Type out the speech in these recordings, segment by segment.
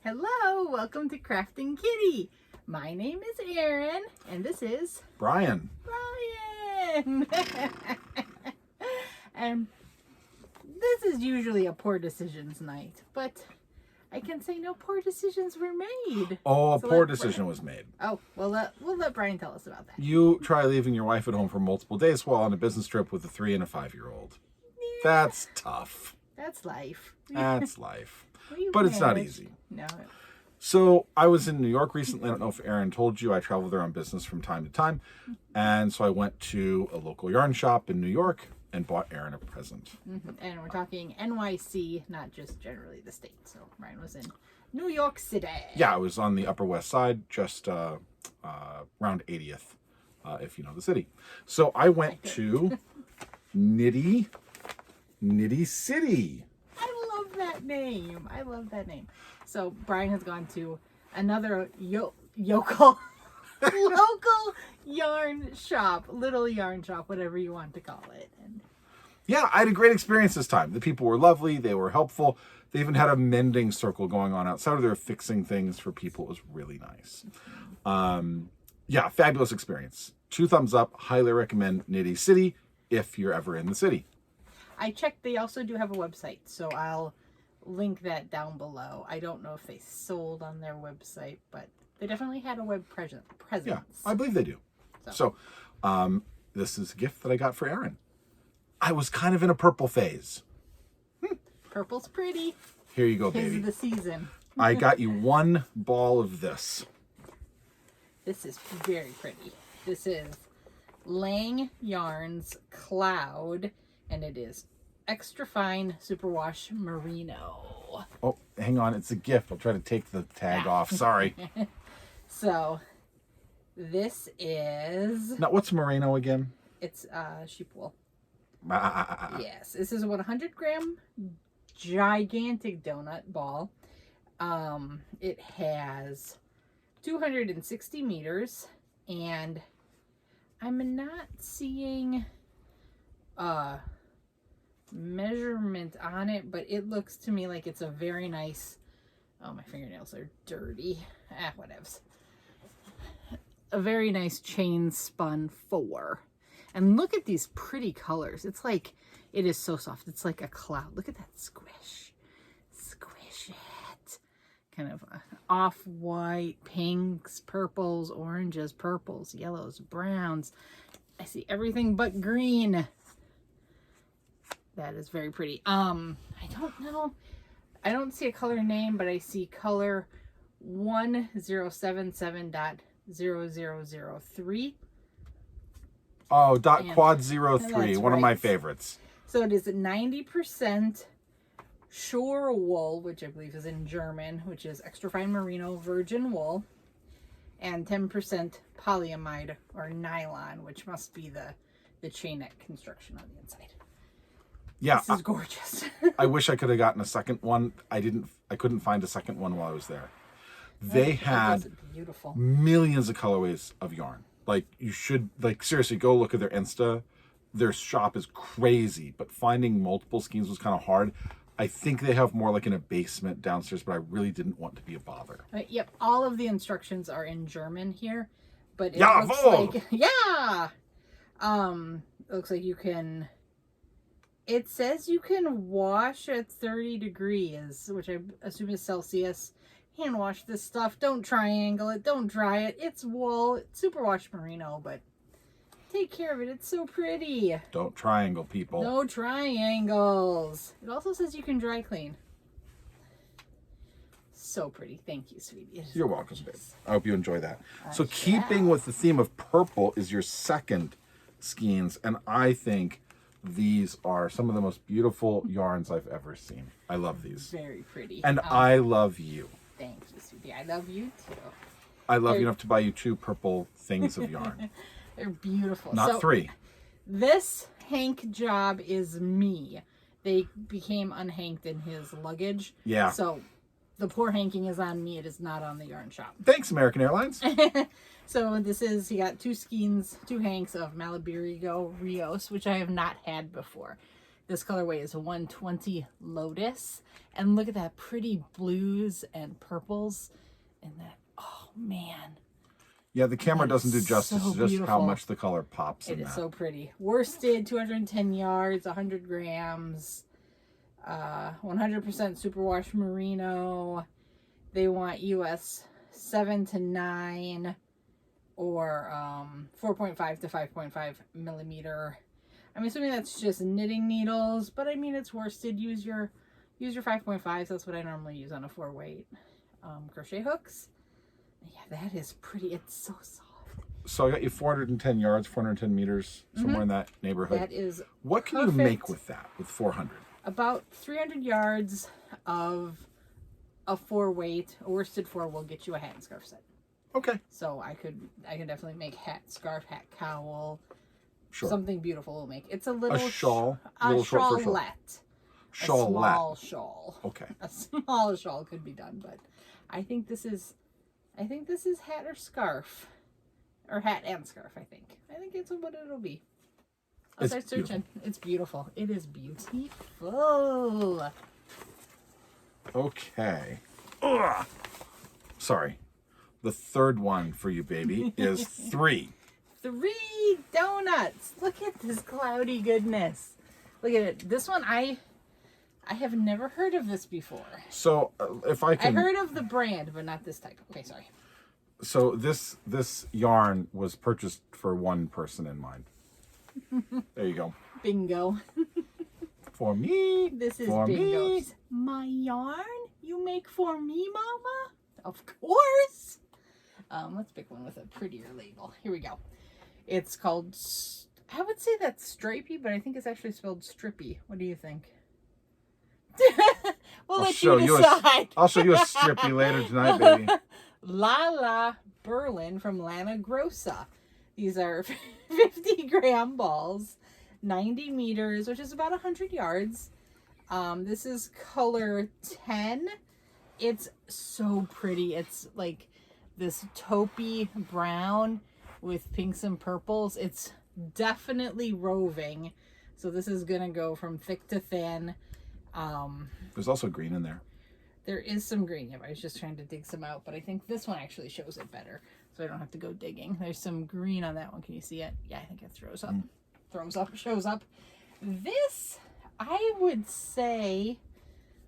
Hello, welcome to Krafting Kitty. My name is Erin, and this is Brian. Brian. And this is usually a poor decisions night, but I can say no poor decisions were made. Oh, a So poor let decision was made. Oh, well, we'll let Brian tell us about that. You try leaving your wife at home for multiple days while on a business trip with a 3- and a 5-year-old. Yeah, That's tough. that's life. That's life. We But it's not managed. easy. No. So I was in New York recently. I don't know if Erin told you, I travel there on business from time to time. And so I went to a local yarn shop in New York and bought Erin a present. And we're talking NYC, not just generally the state. So Brian was in New York City. Yeah, I was on the Upper West Side, just around 80th, if you know the city. So I went to Knitty City. I love that name. I love that name. So Brian has gone to another local yarn shop, little yarn shop, whatever you want to call it. And Yeah, I had a great experience this time. The people were lovely. They were helpful. They even had a mending circle going on outside. They were fixing things for people. It was really nice. Yeah, fabulous experience. 2 thumbs up. Highly recommend Knitty City if you're ever in the city. I checked. They also do have a website, so I'll link that down below. I don't know if they sold on their website, but they definitely had a web presence. Yeah, I believe they do. So this is a gift that I got for Erin. I was kind of in a purple phase. Purple's pretty. Here you go, Tis baby. the season. I got you 1 ball of this. This is very pretty. This is Lang Yarns Cloud, and it is extra fine superwash merino. Oh, hang on. It's a gift. I'll try to take the tag off. Sorry. So this is, Now, what's merino again? it's sheep wool. Ah. Yes, this is a 100-gram gigantic donut ball. It has 260 meters, and I'm not seeing measurement on it, but it looks to me like it's a very nice, oh, my fingernails are dirty, whatevs, a very nice chain spun 4. And look at these pretty colors. It's like, it is so soft. It's like a cloud. Look at that squish. Squish it. Kind of off-white, pinks, purples, oranges, purples, yellows, browns. I see everything but green. That is very pretty. I don't know. I don't see a color name, but I see color 1077.0003. Oh, quad That's 03, one of my right. favorites. So it is 90% shore wool, which I believe is in German, which is extra fine merino virgin wool, and 10% polyamide or nylon, which must be the chain neck construction on the inside. Yeah, This is gorgeous. I wish I could have gotten a second one. I couldn't find a second one while I was there. They had beautiful. millions of colorways of yarn. Like, you should, like, seriously, go look at their Insta. Their shop is crazy, but finding multiple skeins was kind of hard. I think they have more like in a basement downstairs, but I really didn't want to be a bother. Yep, all of the instructions are in German here, but it Ja, looks wohl. like, yeah, it looks like you can, it says you can wash at 30 degrees, which I assume is Celsius. Hand wash this stuff. Don't triangle it. Don't dry it. It's wool. It's superwash merino, but take care of it. It's so pretty. Don't triangle, people. No triangles. It also says you can dry clean. So pretty. Thank you, sweetie. You're welcome, babe. I hope you enjoy that. So shall. keeping with the theme of purple is your second skeins, and I think these are some of the most beautiful yarns I've ever seen. I love these. Very pretty. And I love you. Thank you, sweetie. I love you too. I love you enough to buy you 2 purple things of yarn. They're beautiful. Not 3. This Hank job is me. They became unhanked in his luggage. Yeah. So the poor hanking is on me. It is not on the yarn shop. Thanks, American Airlines. So this is, he got 2 skeins, 2 hanks of Malabirigo Rios, which I have not had before. This colorway is 120 Lotus. And look at that pretty blues and purples. And that, oh man. Yeah, the camera doesn't do justice so to just how beautiful. much the color pops in It is that. so pretty. Worsted, 210 yards, 100 grams, 100% superwash merino. They want US 7 to 9 or 4.5 to 5.5 millimeter. I'm assuming that's just knitting needles, but I mean, it's worsted. Use your 5.5s. That's what I normally use on a 4-weight crochet hooks. Yeah, that is pretty. It's so soft. So I got you 410 yards, 410 meters, somewhere in that neighborhood. That is What can you make with that, with 400? About 300 yards of a 4-weight. A worsted 4 will get you a hat and scarf set. Okay. So I could definitely make hat, scarf, hat, cowl. Sure. Something beautiful we'll make. It's a little A shawl. A little short for shawl. shawlette. A Shawlette. small shawl. Okay. A small shawl could be done, but I think this is hat or scarf. Or hat and scarf, I think. I think it's what it'll be. I'll start searching. It's beautiful. It is beautiful. Okay. Ugh. Sorry. The third one for you, baby, is 3. 3 donuts. Look at this cloudy goodness. Look at it. This one, I have never heard of this before. So if I can... I heard of the brand, but not this type. Okay, sorry. So this yarn was purchased for one person in mind. There you go. Bingo. For me. This is for bingo. me. My yarn? You make for me, Mama? Of course. Let's pick one with a prettier label. Here we go. It's called, I would say that's stripy, but I think it's actually spelled strippy. What do you think? We'll let you decide. I'll show you a strippy later tonight, baby. La Berlin from Lana Grossa. These are 50-gram balls, 90 meters, which is about 100 yards. This is color 10. It's so pretty. It's like this taupey brown with pinks and purples. It's definitely roving. So this is going to go from thick to thin. There's also green in there. There is some green. Yep, I was just trying to dig some out, but I think this one actually shows it better, so I don't have to go digging. There's some green on that one. Can you see it? Yeah, I think it shows up. This, I would say,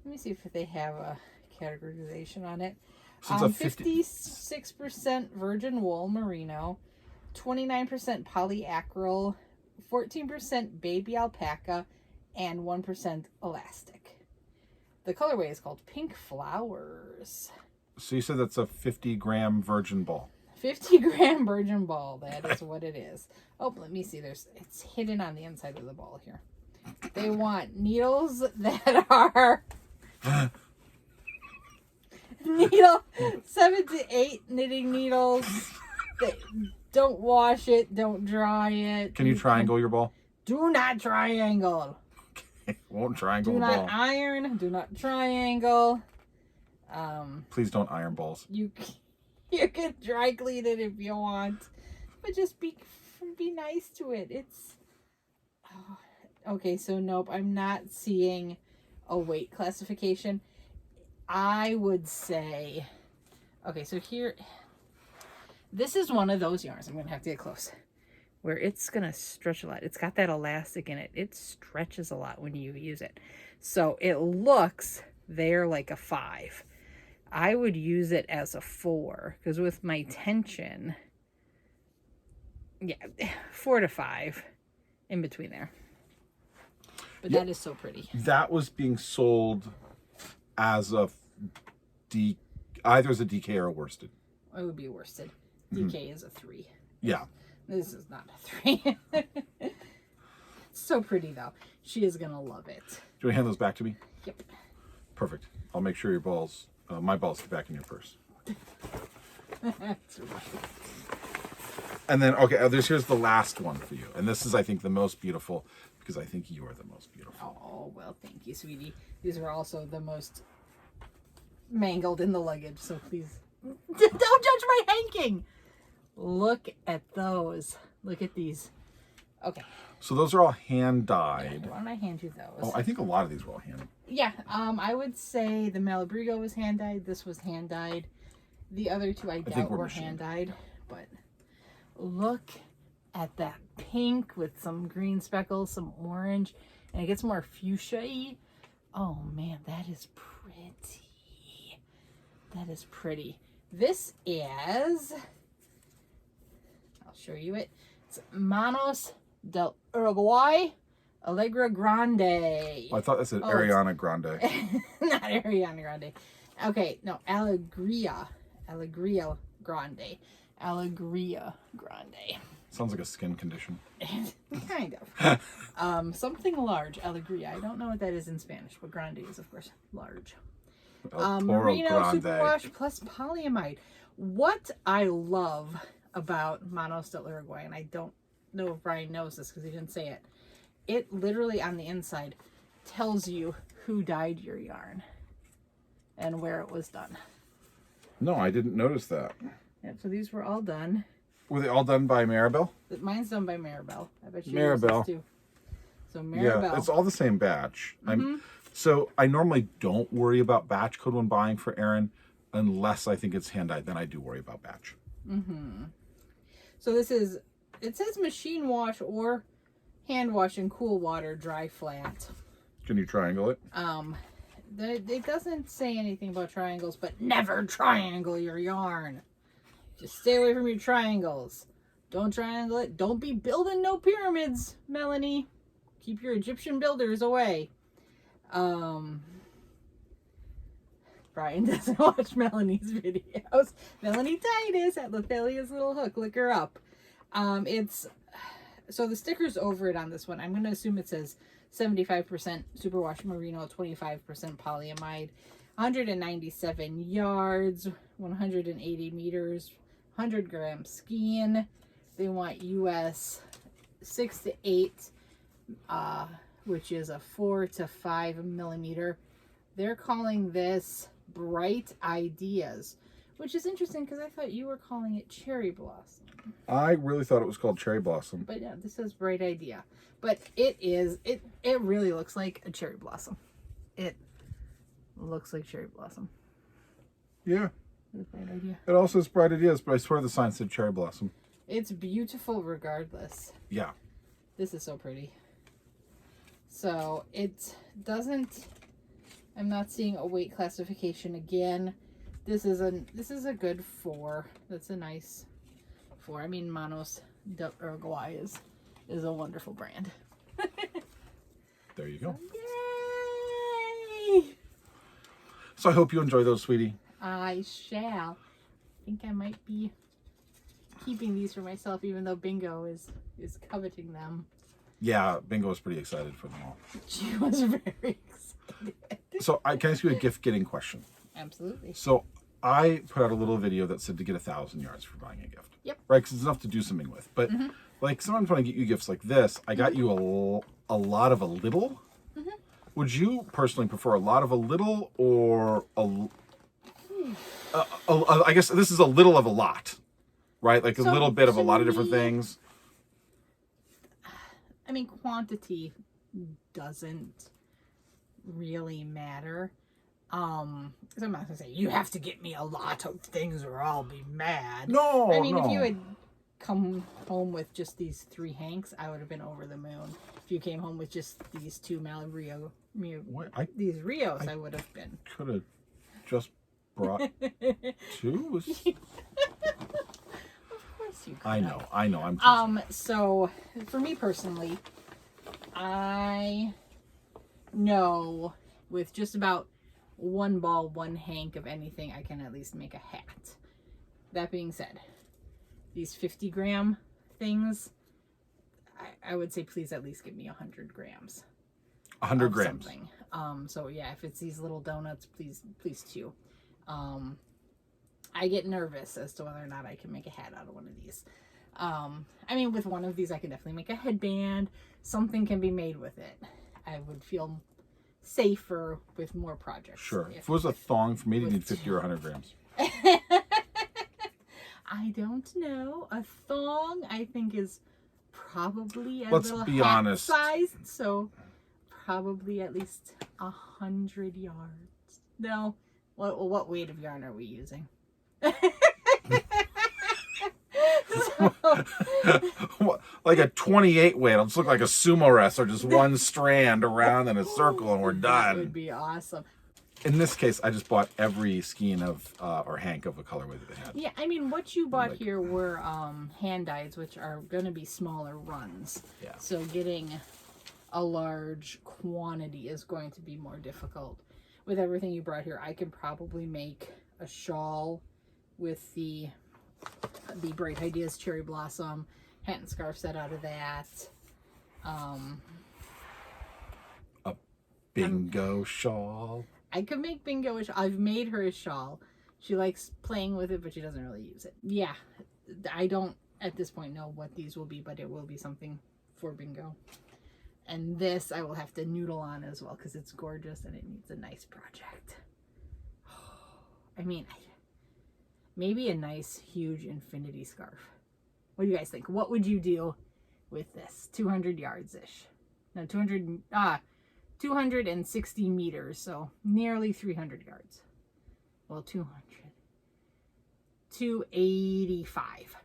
let me see if they have a categorization on it. So it's a 56% virgin wool merino, 29% polyacryl, 14% baby alpaca, and 1% elastic. The colorway is called Pink Flowers. So you said that's a 50-gram virgin ball. 50-gram virgin ball. That is what it is. Oh, let me see. It's hidden on the inside of the ball here. They want needles that are needle 7 to 8 knitting needles. Don't wash it. Don't dry it. Can you triangle your ball? Do not triangle. Won't triangle Do the not ball. iron. Do not triangle. Please don't iron balls. You can dry clean it if you want, but just be nice to it. It's okay. So nope, I'm not seeing a weight classification. I would say, okay. So here, this is one of those yarns. I'm gonna have to get close. Where it's going to stretch a lot. It's got that elastic in it. It stretches a lot when you use it. So it looks there like a 5. I would use it as a 4 because with my tension, yeah, 4 to 5 in between there. But that is so pretty. That was being sold as a either as a DK or a worsted. It would be a worsted. DK is a 3. Yeah. This is not a 3. It's so pretty though. She is gonna love it. Do you want to hand those back to me? Yep. Perfect. I'll make sure your balls, my balls, get back in your purse. That's right. And then, okay, here's the last one for you. And this is, I think, the most beautiful because I think you are the most beautiful. Oh, well, thank you, sweetie. These are also the most mangled in the luggage, so please don't judge my hanking. Look at those. Look at these. Okay. So those are all hand dyed. Why don't I hand you those? Oh, I think a lot of these were all hand. Yeah, I would say the Malabrigo was hand dyed. This was hand dyed. The other two I doubt were hand dyed. But look at that pink with some green speckles, some orange, and it gets more fuchsia-y. Oh man, that is pretty. That is pretty. This is, I'll show you it. It's Manos del Uruguay Allegra Grande. Oh, I thought that said Ariana Grande. Not Ariana Grande. Okay, no, Alegria Grande. Alegria Grande. Sounds like a skin condition. Kind of. Something large, Alegria. I don't know what that is in Spanish, but grande is, of course, large. Merino Grande. Superwash plus polyamide. What I love about Manos del Uruguay, and I don't know if Brian knows this because he didn't say it, it literally on the inside tells you who dyed your yarn and where it was done. No, I didn't notice that. Yep, so these were all done. Were they all done by Maribel? Mine's done by Maribel. I bet you Maribel. too. So Maribel. Yeah, it's all the same batch. So I normally don't worry about batch code when buying for Erin unless I think it's hand dyed. Then I do worry about batch. So this is, it says machine wash or hand wash in cool water, dry flat. Can you triangle it? It doesn't say anything about triangles, but never triangle your yarn. Just stay away from your triangles. Don't triangle it. Don't be building no pyramids, Melanie. Keep your Egyptian builders away. Brian doesn't watch Melanie's videos. Melanie Titus at Lothelia's Little Hook. Look her up. So the sticker's over it on this one. I'm going to assume it says 75% superwash merino, 25% polyamide, 197 yards, 180 meters, 100 gram skein. They want US 6 to 8, which is a 4 to 5 millimeter. They're calling this Bright Ideas, which is interesting because I thought you were calling it Cherry Blossom. I really thought it was called Cherry Blossom. But yeah, this says Bright Idea. But it is, it really looks like a cherry blossom. It looks like cherry blossom. Yeah. Bright Idea. It also says Bright Ideas, but I swear the sign said Cherry Blossom. It's beautiful regardless. Yeah. This is so pretty. So it doesn't, I'm not seeing a weight classification again. This is a good 4. That's a nice 4. I mean, Manos del Uruguay is a wonderful brand. There you go. Yay! So I hope you enjoy those, sweetie. I shall. I think I might be keeping these for myself, even though Bingo is coveting them. Yeah, Bingo was pretty excited for them all. She was very excited. So can I ask you a gift getting question? Absolutely. So I put out a little video that said to get 1,000 yards for buying a gift. Yep. Right, because it's enough to do something with. But like sometimes when I get you gifts like this, I got you a lot of a little. Would you personally prefer a lot of a little or I guess this is a little of a lot, right? Like a little bit of a lot of different things. I mean, quantity doesn't really matter. So I'm not gonna say you have to get me a lot of things or I'll be mad. No, I mean, no. if you had come home with just these 3 hanks, I would have been over the moon. If you came home with just these 2 Malabrigo, these Rios, I would have been. Could have just brought 2. Of course you could. I know. I'm so for me personally, I know with just about 1 ball, 1 hank of anything, I can at least make a hat. That being said, these 50 gram things, I would say please at least give me 100 grams. 100 grams. Something. So yeah, if it's these little donuts, please 2. I get nervous as to whether or not I can make a hat out of one of these. I mean, with one of these, I can definitely make a headband. Something can be made with it. I would feel safer with more projects. Sure. If it was a thong, for me to need 50 or 100 grams. I don't know. A thong, I think, is probably a Let's little be hat honest. sized, so probably at least 100 yards. No, what weight of yarn are we using? What, like a 28 weight. It'll just look like a sumo wrestler, just one strand around in a circle, and we're That would done. be awesome. In this case, I just bought every skein of or hank of a colorway that they had. Yeah, I mean, what you bought here were hand dyes, which are going to be smaller runs. Yeah. So getting a large quantity is going to be more difficult. With everything you brought here, I could probably make a shawl with the Bright Ideas Cherry Blossom hat and scarf set out of that. A bingo shawl. I could make Bingo a shawl. I've made her a shawl. She likes playing with it, but she doesn't really use it. Yeah, I don't at this point know what these will be, but it will be something for Bingo. And this I will have to noodle on as well because it's gorgeous and it needs a nice project. I mean, maybe a nice, huge infinity scarf. What do you guys think? What would you do with this? 200 yards-ish. No, 260 meters, so nearly 300 yards. Well, 200. 285.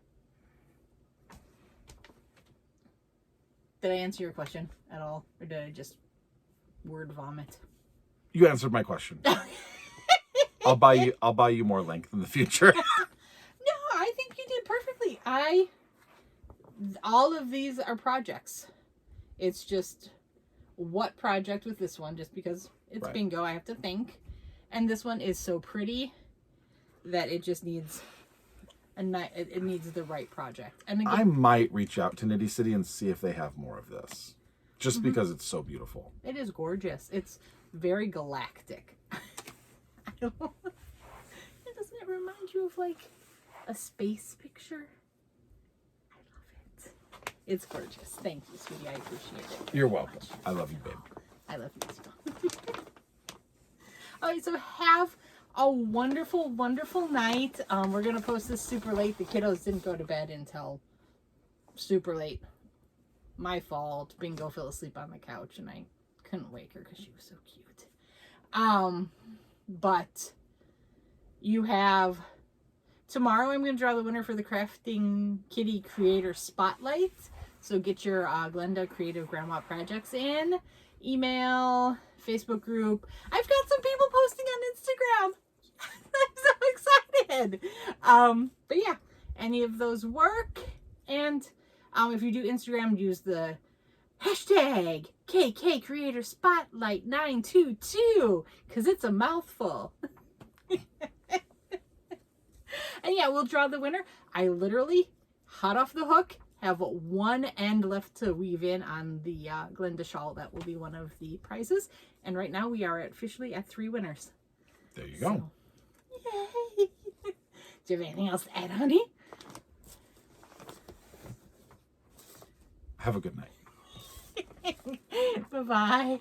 Did I answer your question at all? Or did I just word vomit? You answered my question. I'll buy you more length in the future. No, I think you did perfectly. All of these are projects. It's just what project with this one, just because it's Right. Bingo, I have to think. And this one is so pretty that it just needs it needs the right project. And again, I might reach out to Knitty City and see if they have more of this. Just because it's so beautiful. it is gorgeous. It's very galactic. Doesn't it remind you of like a space picture? I love it. It's gorgeous. Thank you, sweetie. I appreciate it. You're welcome. I love you, babe. I love you as well. All right, so have a wonderful, wonderful night. We're going to post this super late. The kiddos didn't go to bed until super late. My fault. Bingo fell asleep on the couch, and I couldn't wake her because she was so cute. But you have... Tomorrow I'm going to draw the winner for the Krafting Kitty Creator Spotlight. So get your Glenda Creative Grandma projects in. Email, Facebook group. I've got some people posting on Instagram. I'm so excited. But yeah, any of those work. And if you do Instagram, use the hashtag KK Creator Spotlight 922 because it's a mouthful. And yeah, we'll draw the winner. I literally, hot off the hook, have one end left to weave in on the Glenda shawl. That will be one of the prizes. And right now we are officially at 3 winners. There you go. Yay! Do you have anything else to add, honey? Have a good night. Bye-bye.